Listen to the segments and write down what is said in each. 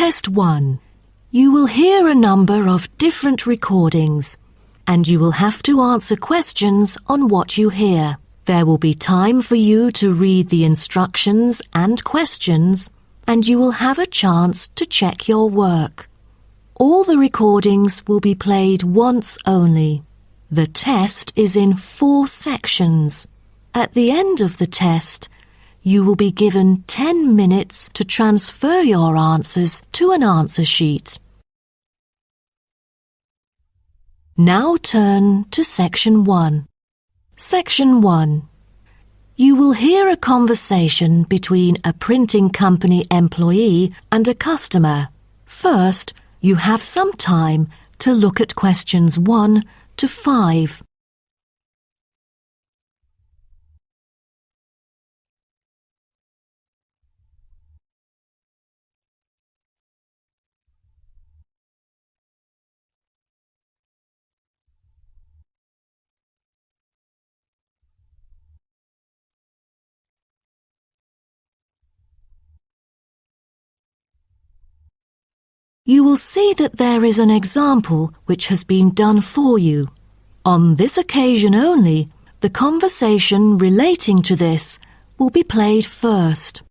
Test 1. You will hear a number of different recordings, and you will have to answer questions on what you hear. There will be time for you to read the instructions and questions, and you will have a chance to check your work. All the recordings will be played once only. The test is in 4 sections. At the end of the test, you will be given 10 minutes to transfer your answers to an answer sheet. Now turn to Section 1. Section 1. You will hear a conversation between a printing company employee and a customer. First, you have some time to look at questions 1 to 5. You will see that there is an example which has been done for you. On this occasion only, the conversation relating to this will be played first.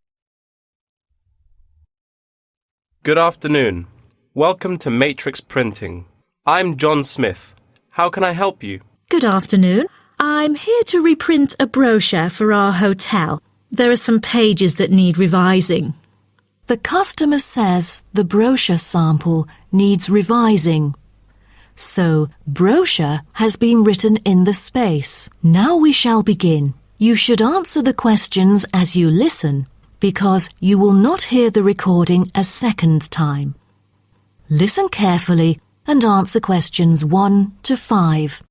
Good afternoon. Welcome to Matrix Printing. I'm John Smith. How can I help you? Good afternoon. I'm here to reprint a brochure for our hotel. There are some pages that need revising. The customer says the brochure sample needs revising. So, brochure has been written in the space. Now we shall begin. You should answer the questions as you listen, because you will not hear the recording a second time. Listen carefully and answer questions 1 to 5.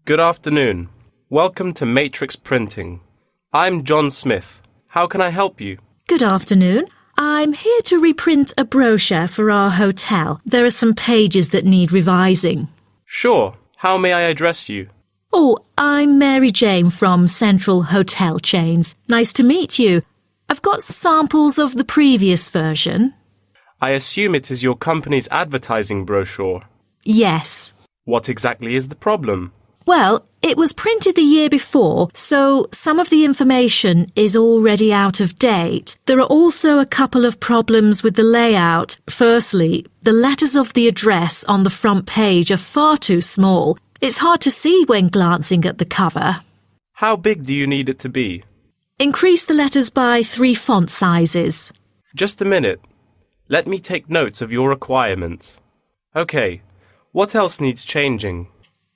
Good afternoon. Welcome to Matrix Printing. I'm John Smith. How can I help you? Good afternoon. I'm here to reprint a brochure for our hotel. There are some pages that need revising. Sure. How may I address you? Oh, I'm Mary Jane from Central Hotel Chains. Nice to meet you. I've got samples of the previous version. I assume it is your company's advertising brochure. Yes. What exactly is the problem? Well, it was printed the year before, so some of the information is already out of date. There are also a couple of problems with the layout. Firstly, the letters of the address on the front page are far too small. It's hard to see when glancing at the cover. How big do you need it to be? Increase the letters by 3 font sizes. Just a minute. Let me take notes of your requirements. Okay, what else needs changing?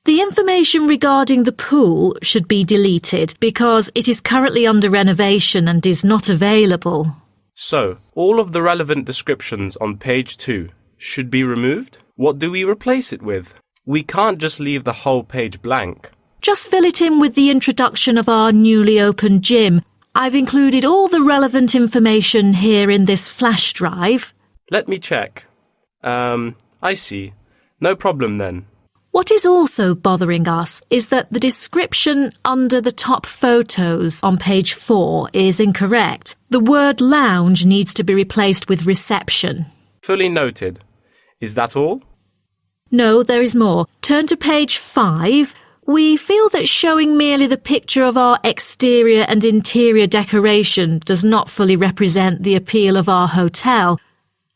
The information regarding the pool should be deleted because it is currently under renovation and is not available. So, all of the relevant descriptions on page 2 should be removed? What do we replace it with? We can't just leave the whole page blank. Just fill it in with the introduction of our newly opened gym. I've included all the relevant information here in this flash drive. Let me check. I see. No problem then. What is also bothering us is that the description under the top photos on page 4 is incorrect. The word lounge needs to be replaced with reception. Fully noted. Is that all? No, there is more. Turn to page 5. We feel that showing merely the picture of our exterior and interior decoration does not fully represent the appeal of our hotel.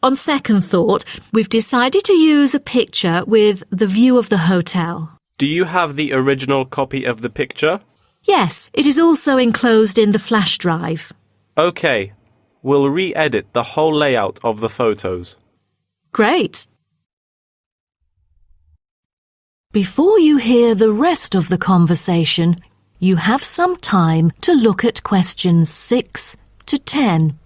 On second thought, we've decided to use a picture with the view of the hotel. Do you have the original copy of the picture? Yes, it is also enclosed in the flash drive. Okay, we'll re-edit the whole layout of the photos. Great. Before you hear the rest of the conversation, you have some time to look at questions 6 to 10.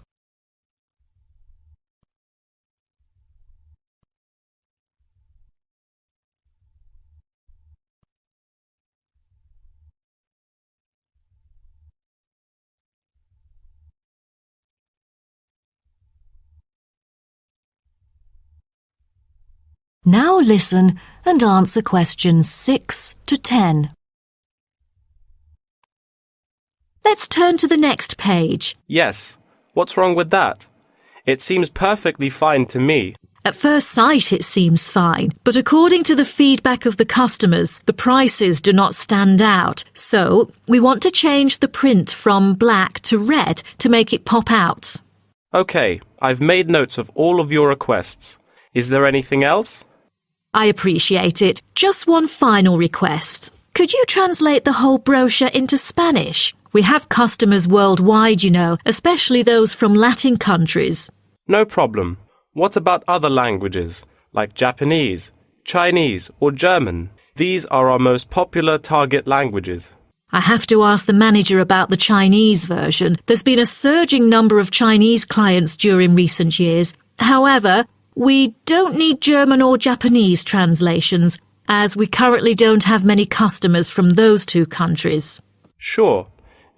Now listen and answer questions 6 to 10. Let's turn to the next page. Yes. What's wrong with that? It seems perfectly fine to me. At first sight, it seems fine, but according to the feedback of the customers, the prices do not stand out. So, we want to change the print from black to red to make it pop out. Okay, I've made notes of all of your requests. Is there anything else? I appreciate it. Just one final request. Could you translate the whole brochure into Spanish? We have customers worldwide, you know, especially those from Latin countries. No problem. What about other languages, like Japanese, Chinese, or German? These are our most popular target languages. I have to ask the manager about the Chinese version. There's been a surging number of Chinese clients during recent years. However, we don't need German or Japanese translations, as we currently don't have many customers from those two countries. Sure.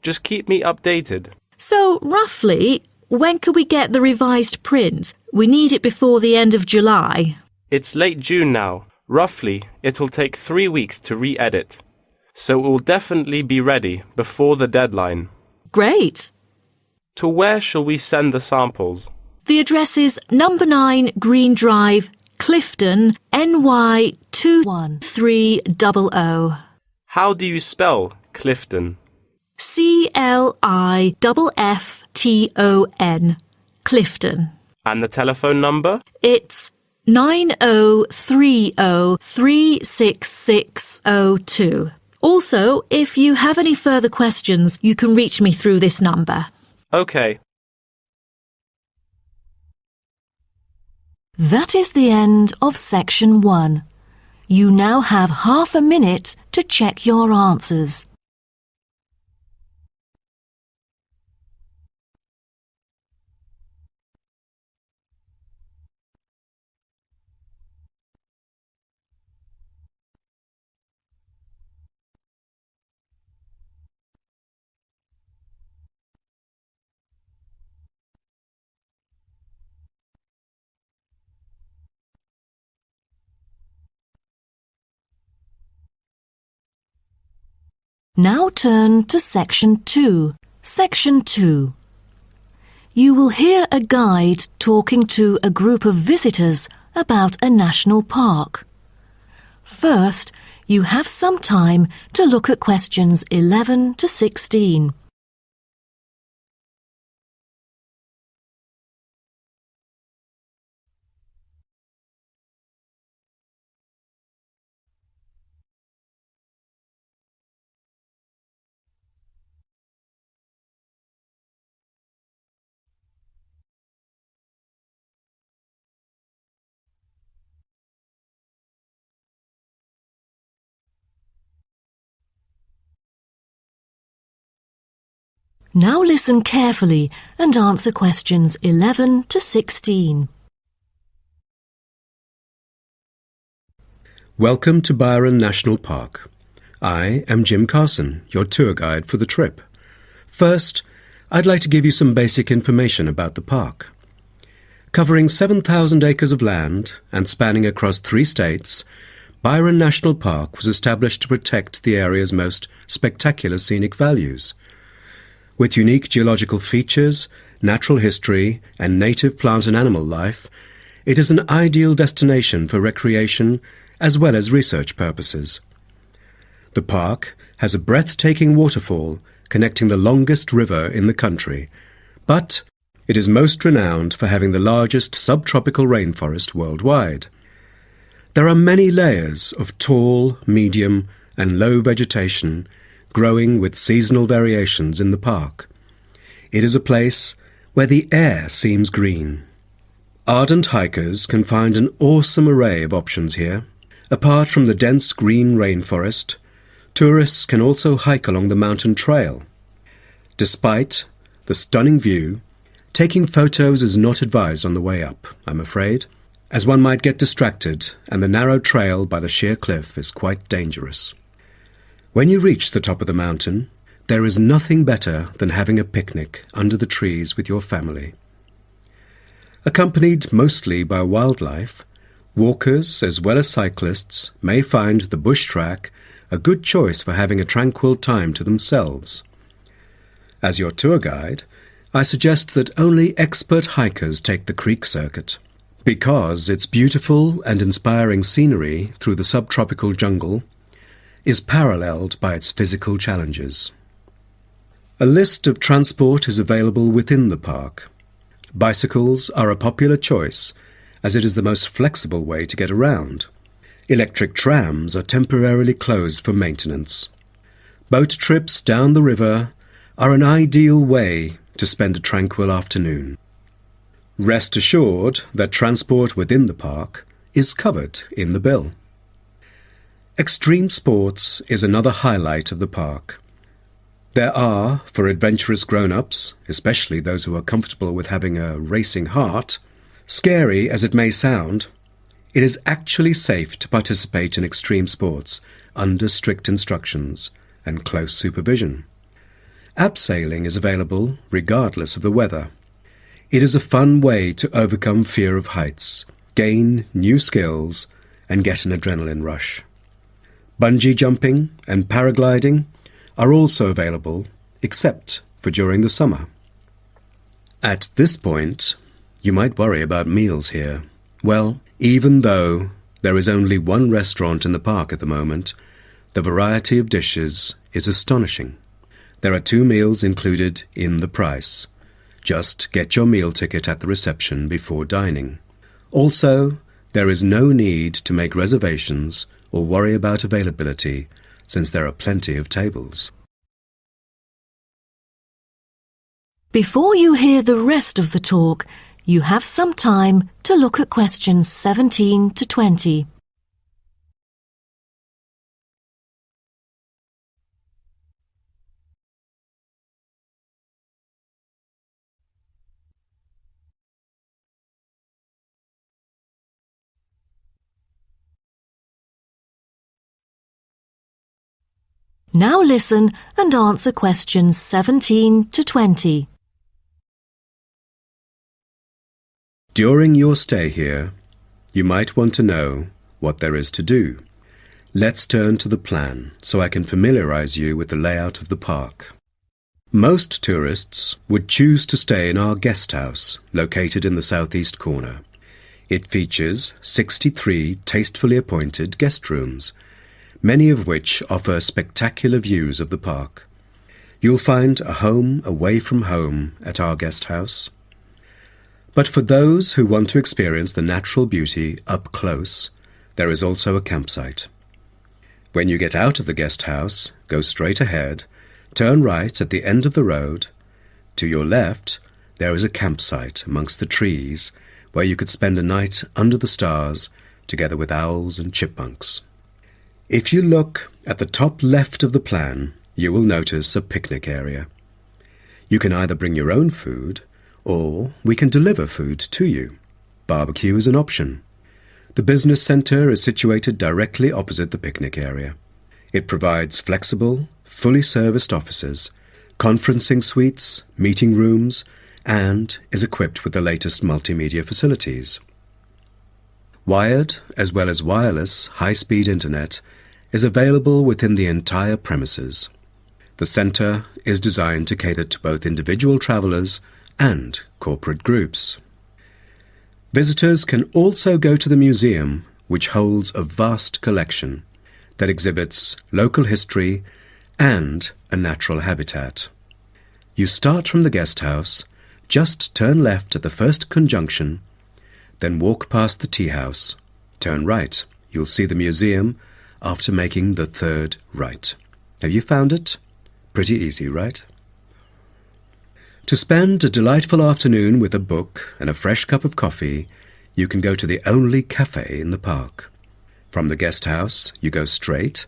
Just keep me updated. So, roughly, when could we get the revised print? We need it before the end of July. It's late June now. Roughly, it'll take 3 weeks to re-edit. So it will definitely be ready before the deadline. Great. To where shall we send the samples? The address is number 9 Green Drive, Clifton, NY 21300. How do you spell Clifton? CLIFFTON, Clifton. And the telephone number? It's 9030366602. Also, if you have any further questions, you can reach me through this number. Okay. That is the end of section 1. You now have half a minute to check your answers. Now turn to section 2. Section 2. You will hear a guide talking to a group of visitors about a national park. First, you have some time to look at questions 11 to 16. Now listen carefully and answer questions 11 to 16. Welcome to Byron National Park. I am Jim Carson, your tour guide for the trip. First, I'd like to give you some basic information about the park. Covering 7,000 acres of land and spanning across 3 states, Byron National Park was established to protect the area's most spectacular scenic values. With unique geological features, natural history, and native plant and animal life, it is an ideal destination for recreation as well as research purposes. The park has a breathtaking waterfall connecting the longest river in the country, but it is most renowned for having the largest subtropical rainforest worldwide. There are many layers of tall, medium, and low vegetation growing with seasonal variations in the park. It is a place where the air seems green. Ardent hikers can find an awesome array of options here. Apart from the dense green rainforest, tourists can also hike along the mountain trail. Despite the stunning view, taking photos is not advised on the way up, I'm afraid, as one might get distracted and the narrow trail by the sheer cliff is quite dangerous. When you reach the top of the mountain, there is nothing better than having a picnic under the trees with your family. Accompanied mostly by wildlife, walkers as well as cyclists may find the bush track a good choice for having a tranquil time to themselves. As your tour guide, I suggest that only expert hikers take the creek circuit. Because its beautiful and inspiring scenery through the subtropical jungle is paralleled by its physical challenges. A list of transport is available within the park. Bicycles are a popular choice, as it is the most flexible way to get around. Electric trams are temporarily closed for maintenance. Boat trips down the river are an ideal way to spend a tranquil afternoon. Rest assured that transport within the park is covered in the bill. Extreme sports is another highlight of the park. There are, for adventurous grown-ups, especially those who are comfortable with having a racing heart, scary as it may sound, it is actually safe to participate in extreme sports under strict instructions and close supervision. Abseiling is available regardless of the weather. It is a fun way to overcome fear of heights, gain new skills, and get an adrenaline rush. Bungee jumping and paragliding are also available, except for during the summer. At this point, you might worry about meals here. Well, even though there is only one restaurant in the park at the moment, the variety of dishes is astonishing. There are 2 meals included in the price. Just get your meal ticket at the reception before dining. Also, there is no need to make reservations or worry about availability, since there are plenty of tables. Before you hear the rest of the talk, you have some time to look at questions 17 to 20. Now listen and answer questions 17 to 20. During your stay here, you might want to know what there is to do. Let's turn to the plan so I can familiarize you with the layout of the park. Most tourists would choose to stay in our guest house, located in the southeast corner. It features 63 tastefully appointed guest rooms, many of which offer spectacular views of the park. You'll find a home away from home at our guest house. But for those who want to experience the natural beauty up close, there is also a campsite. When you get out of the guest house, go straight ahead, turn right at the end of the road. To your left, there is a campsite amongst the trees where you could spend a night under the stars together with owls and chipmunks. If you look at the top left of the plan, you will notice a picnic area. You can either bring your own food, or we can deliver food to you. Barbecue is an option. The business centre is situated directly opposite the picnic area. It provides flexible, fully serviced offices, conferencing suites, meeting rooms, and is equipped with the latest multimedia facilities. Wired, as well as wireless, high-speed internet is available within the entire premises. The centre is designed to cater to both individual travellers and corporate groups. Visitors can also go to the museum, which holds a vast collection that exhibits local history and a natural habitat. You start from the guest house, just turn left at the first conjunction, then walk past the tea house. Turn right. You'll see the museum after making the third right. Have you found it? Pretty easy, right? To spend a delightful afternoon with a book and a fresh cup of coffee, you can go to the only cafe in the park. From the guest house, you go straight,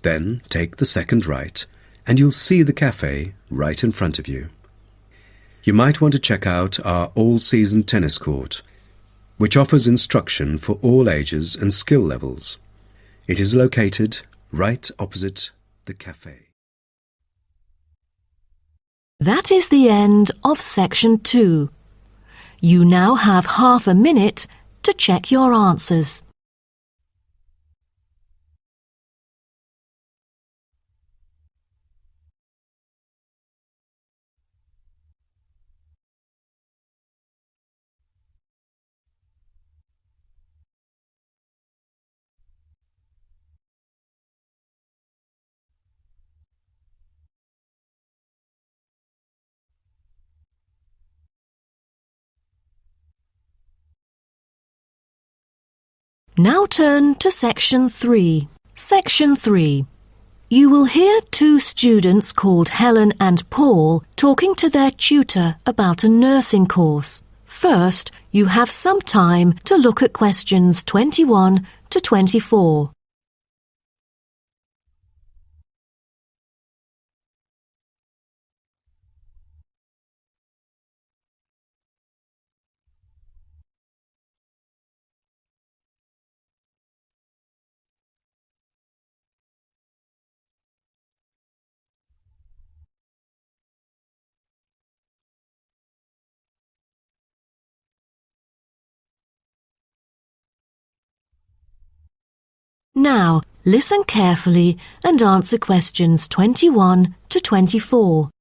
then take the second right, and you'll see the cafe right in front of you. You might want to check out our all-season tennis court, which offers instruction for all ages and skill levels. It is located right opposite the cafe. That is the end of section 2. You now have half a minute to check your answers. Now turn to Section 3. Section 3. You will hear two students called Helen and Paul talking to their tutor about a nursing course. First, you have some time to look at questions 21 to 24. Now, listen carefully and answer questions 21 to 24.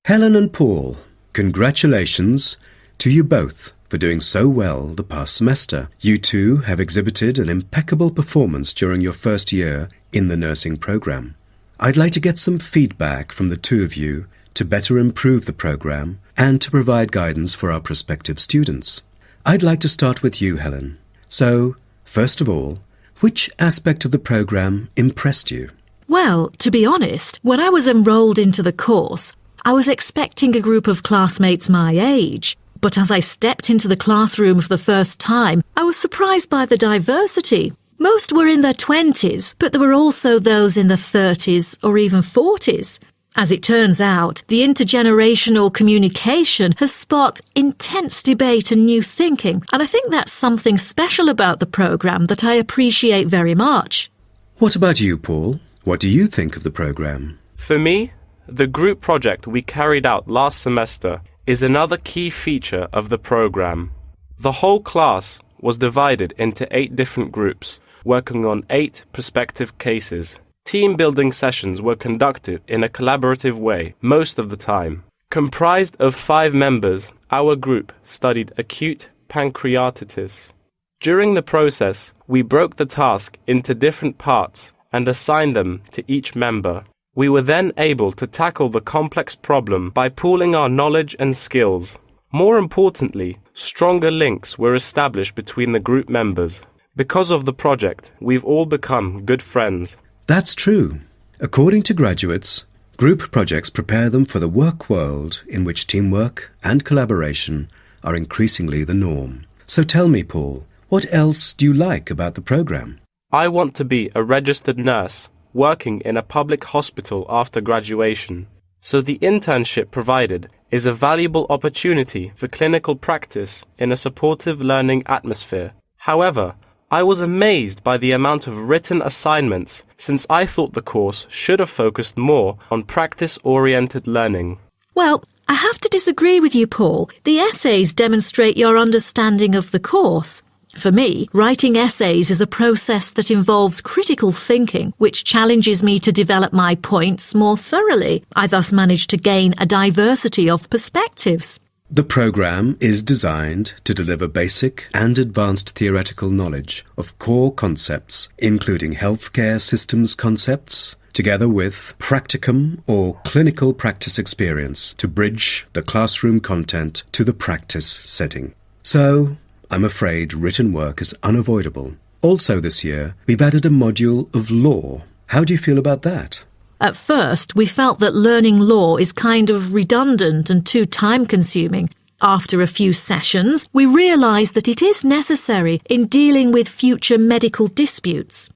Helen and Paul, congratulations to you both for doing so well the past semester. You two have exhibited an impeccable performance during your first year in the nursing program. I'd like to get some feedback from the two of you to better improve the program and to provide guidance for our prospective students. I'd like to start with you, Helen. So, first of all, which aspect of the program impressed you? Well, to be honest, when I was enrolled into the course, I was expecting a group of classmates my age. But as I stepped into the classroom for the first time, I was surprised by the diversity. Most were in their 20s, but there were also those in their 30s or even 40s. As it turns out, the intergenerational communication has sparked intense debate and new thinking, and I think that's something special about the programme that I appreciate very much. What about you, Paul? What do you think of the programme? For me, the group project we carried out last semester is another key feature of the program. The whole class was divided into 8 different groups, working on 8 prospective cases. Team-building sessions were conducted in a collaborative way most of the time. Comprised of 5 members, our group studied acute pancreatitis. During the process, we broke the task into different parts and assigned them to each member. We were then able to tackle the complex problem by pooling our knowledge and skills. More importantly, stronger links were established between the group members. Because of the project, we've all become good friends. That's true. According to graduates, group projects prepare them for the work world in which teamwork and collaboration are increasingly the norm. So tell me, Paul, what else do you like about the program? I want to be a registered nurse working in a public hospital after graduation. So the internship provided is a valuable opportunity for clinical practice in a supportive learning atmosphere. However, I was amazed by the amount of written assignments, since I thought the course should have focused more on practice-oriented learning. Well, I have to disagree with you, Paul. The essays demonstrate your understanding of the course. For me, writing essays is a process that involves critical thinking, which challenges me to develop my points more thoroughly. I thus managed to gain a diversity of perspectives. The program is designed to deliver basic and advanced theoretical knowledge of core concepts, including healthcare systems concepts, together with practicum or clinical practice experience to bridge the classroom content to the practice setting. So, I'm afraid written work is unavoidable. Also this year, we've added a module of law. How do you feel about that? At first, we felt that learning law is kind of redundant and too time-consuming. After a few sessions, we realised that it is necessary in dealing with future medical disputes.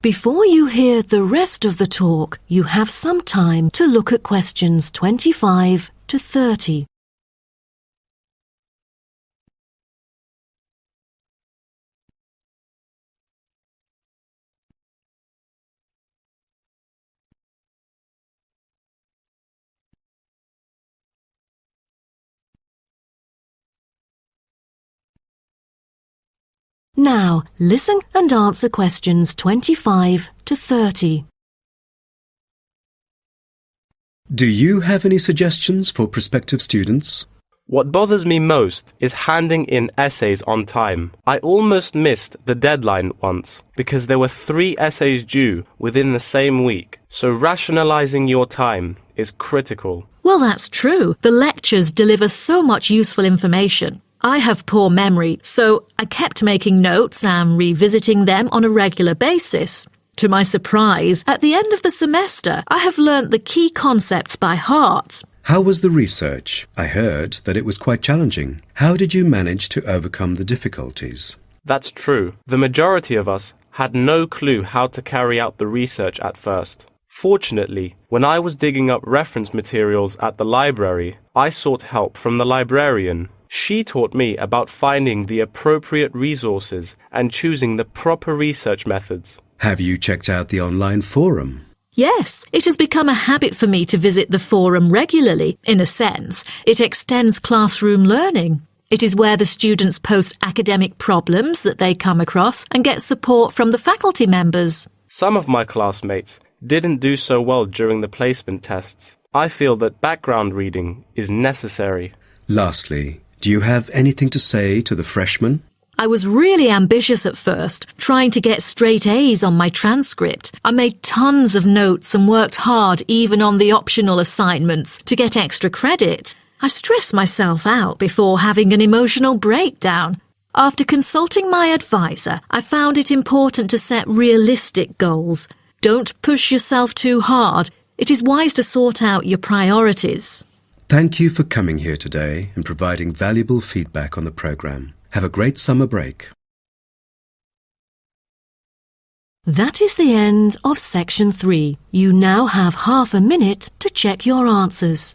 Before you hear the rest of the talk, you have some time to look at questions 25 to 30. Now, listen and answer questions 25 to 30. Do you have any suggestions for prospective students? What bothers me most is handing in essays on time. I almost missed the deadline once because there were 3 essays due within the same week, so rationalizing your time is critical. Well, that's true. The lectures deliver so much useful information. I have poor memory, so I kept making notes and revisiting them on a regular basis. To my surprise, at the end of the semester, I have learnt the key concepts by heart. How was the research? I heard that it was quite challenging. How did you manage to overcome the difficulties? That's true. The majority of us had no clue how to carry out the research at first. Fortunately, when I was digging up reference materials at the library, I sought help from the librarian. She taught me about finding the appropriate resources and choosing the proper research methods. Have you checked out the online forum? Yes, it has become a habit for me to visit the forum regularly. In a sense, it extends classroom learning. It is where the students post academic problems that they come across and get support from the faculty members. Some of my classmates didn't do so well during the placement tests. I feel that background reading is necessary. Lastly, do you have anything to say to the freshmen? I was really ambitious at first, trying to get straight A's on my transcript. I made tons of notes and worked hard even on the optional assignments to get extra credit. I stressed myself out before having an emotional breakdown. After consulting my advisor, I found it important to set realistic goals. Don't push yourself too hard. It is wise to sort out your priorities. Thank you for coming here today and providing valuable feedback on the program. Have a great summer break. That is the end of section 3. You now have half a minute to check your answers.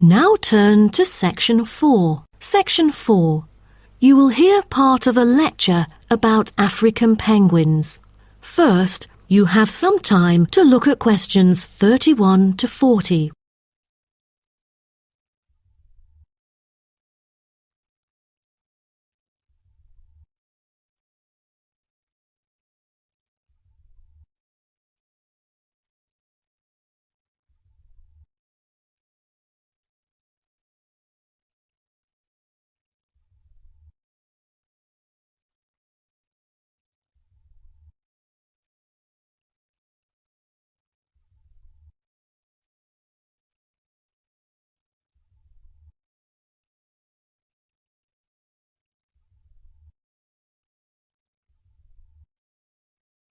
Now turn to section 4. Section 4. You will hear part of a lecture about African penguins. First, you have some time to look at questions 31 to 40.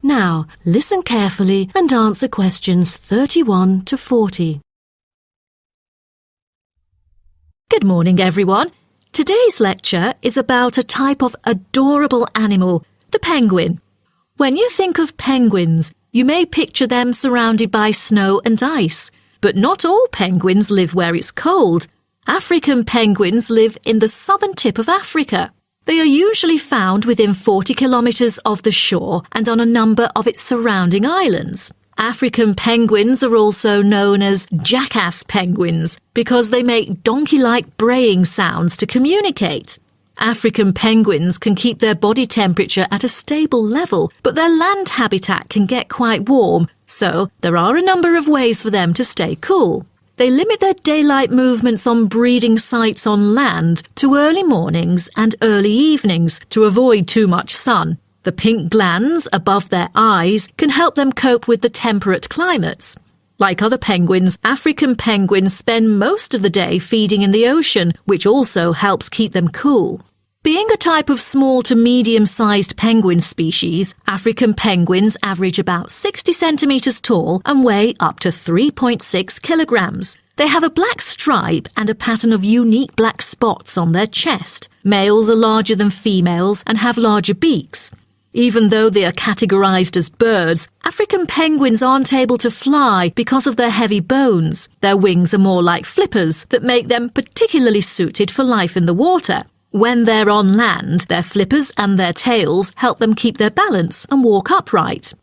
Now, listen carefully and answer questions 31 to 40. Good morning, everyone. Today's lecture is about a type of adorable animal, the penguin. When you think of penguins, you may picture them surrounded by snow and ice. But not all penguins live where it's cold. African penguins live in the southern tip of Africa. They are usually found within 40 kilometres of the shore and on a number of its surrounding islands. African penguins are also known as jackass penguins because they make donkey-like braying sounds to communicate. African penguins can keep their body temperature at a stable level, but their land habitat can get quite warm, so there are a number of ways for them to stay cool. They limit their daylight movements on breeding sites on land to early mornings and early evenings to avoid too much sun. The pink glands above their eyes can help them cope with the temperate climates. Like other penguins, African penguins spend most of the day feeding in the ocean, which also helps keep them cool. Being a type of small to medium-sized penguin species, African penguins average about 60 centimetres tall and weigh up to 3.6 kilograms. They have a black stripe and a pattern of unique black spots on their chest. Males are larger than females and have larger beaks. Even though they are categorized as birds, African penguins aren't able to fly because of their heavy bones. Their wings are more like flippers that make them particularly suited for life in the water. When they're on land, their flippers and their tails help them keep their balance and walk upright.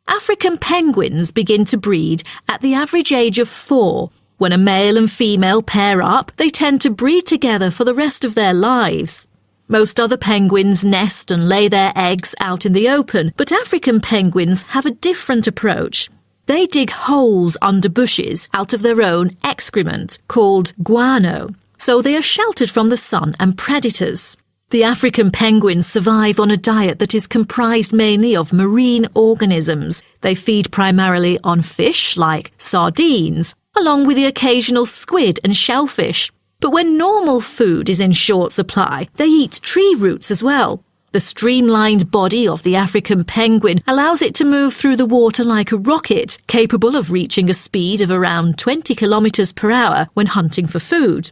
African penguins begin to breed at the average age of 4. When a male and female pair up, they tend to breed together for the rest of their lives. Most other penguins nest and lay their eggs out in the open, but African penguins have a different approach. They dig holes under bushes out of their own excrement, called guano, so they are sheltered from the sun and predators. The African penguins survive on a diet that is comprised mainly of marine organisms. They feed primarily on fish like sardines, along with the occasional squid and shellfish. But when normal food is in short supply, they eat tree roots as well. The streamlined body of the African penguin allows it to move through the water like a rocket, capable of reaching a speed of around 20 kilometers per hour when hunting for food.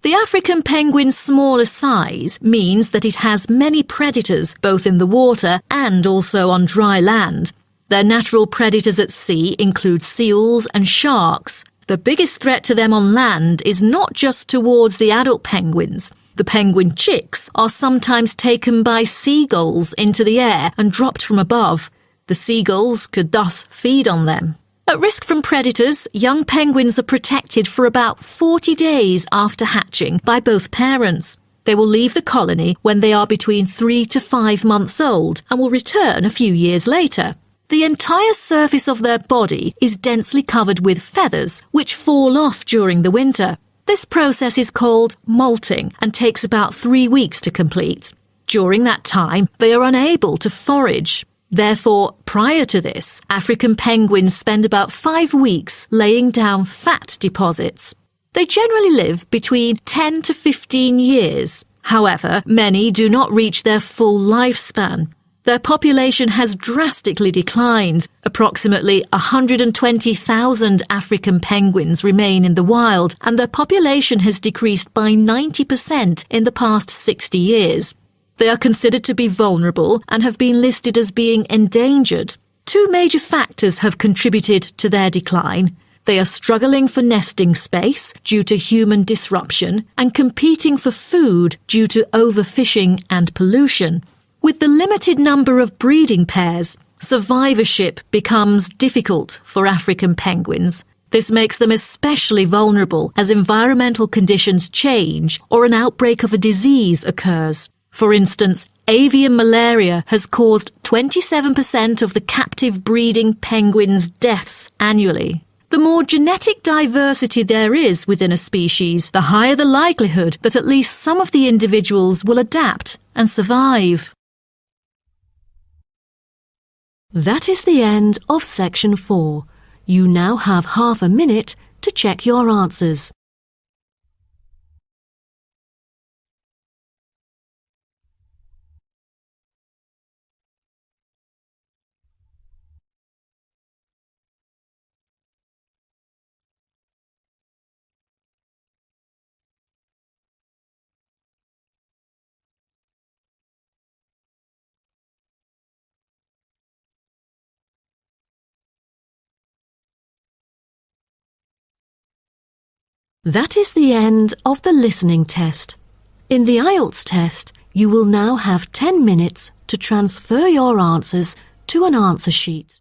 The African penguin's smaller size means that it has many predators both in the water and also on dry land. Their natural predators at sea include seals and sharks. The biggest threat to them on land is not just towards the adult penguins. The penguin chicks are sometimes taken by seagulls into the air and dropped from above. The seagulls could thus feed on them. At risk from predators, young penguins are protected for about 40 days after hatching by both parents. They will leave the colony when they are between 3 to 5 months old and will return a few years later. The entire surface of their body is densely covered with feathers, which fall off during the winter. This process is called molting and takes about 3 weeks to complete. During that time, they are unable to forage. Therefore, prior to this, African penguins spend about 5 weeks laying down fat deposits. They generally live between 10 to 15 years. However, many do not reach their full lifespan. Their population has drastically declined. Approximately 120,000 African penguins remain in the wild, and their population has decreased by 90% in the past 60 years. They are considered to be vulnerable and have been listed as being endangered. 2 major factors have contributed to their decline. They are struggling for nesting space due to human disruption and competing for food due to overfishing and pollution. With the limited number of breeding pairs, survivorship becomes difficult for African penguins. This makes them especially vulnerable as environmental conditions change or an outbreak of a disease occurs. For instance, avian malaria has caused 27% of the captive breeding penguins' deaths annually. The more genetic diversity there is within a species, the higher the likelihood that at least some of the individuals will adapt and survive. That is the end of section 4. You now have half a minute to check your answers. That is the end of the listening test. In the Ielts test, you will now have 10 minutes to transfer your answers to an answer sheet.